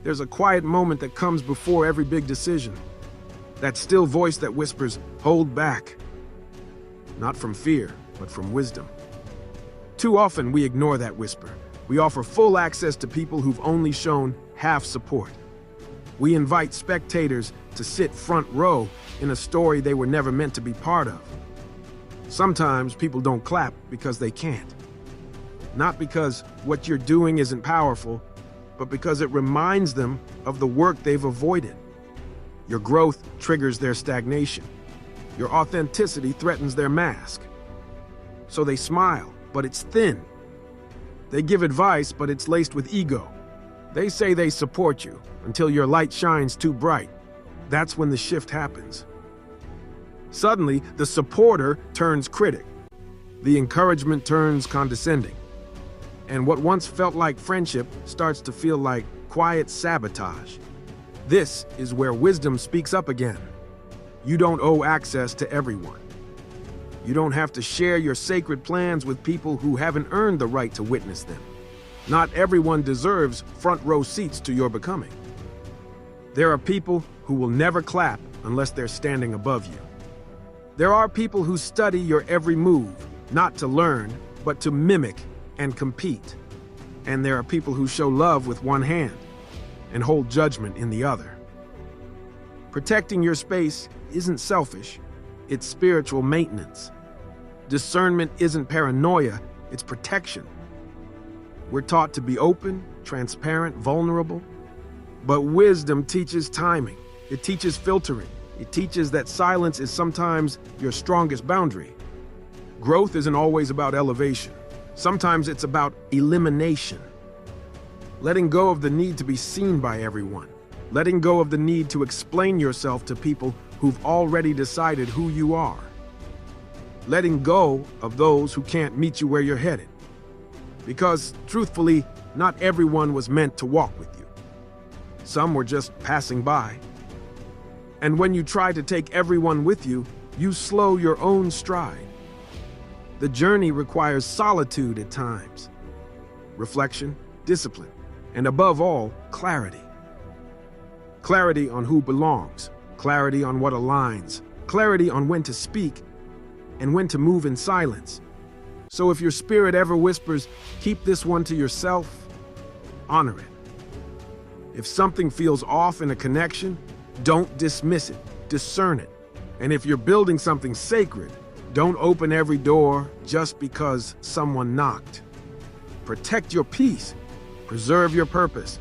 There's a quiet moment that comes before every big decision. That still voice that whispers, "Hold back." Not from fear, but from wisdom. Too often we ignore that whisper. We offer full access to people who've only shown half support. We invite spectators to sit front row in a story they were never meant to be part of. Sometimes people don't clap because they can't. Not because what you're doing isn't powerful, but because it reminds them of the work they've avoided. Your growth triggers their stagnation. Your authenticity threatens their mask. So they smile, but it's thin. They give advice, but it's laced with ego. They say they support you until your light shines too bright. That's when the shift happens. Suddenly, the supporter turns critic. The encouragement turns condescending. And what once felt like friendship starts to feel like quiet sabotage. This is where wisdom speaks up again. You don't owe access to everyone. You don't have to share your sacred plans with people who haven't earned the right to witness them. Not everyone deserves front row seats to your becoming. There are people who will never clap unless they're standing above you. There are people who study your every move, not to learn, but to mimic and compete. And there are people who show love with one hand and hold judgment in the other. Protecting your space isn't selfish, it's spiritual maintenance. Discernment isn't paranoia, it's protection. We're taught to be open, transparent, vulnerable. But wisdom teaches timing. It teaches filtering. It teaches that silence is sometimes your strongest boundary. Growth isn't always about elevation. Sometimes it's about elimination. Letting go of the need to be seen by everyone. Letting go of the need to explain yourself to people who've already decided who you are. Letting go of those who can't meet you where you're headed. Because, truthfully, not everyone was meant to walk with you. Some were just passing by. And when you try to take everyone with you, you slow your own stride. The journey requires solitude at times, reflection, discipline, and above all, clarity. Clarity on who belongs, clarity on what aligns, clarity on when to speak and when to move in silence. So if your spirit ever whispers, "Keep this one to yourself," honor it. If something feels off in a connection, don't dismiss it, discern it. And if you're building something sacred, don't open every door just because someone knocked. Protect your peace, preserve your purpose,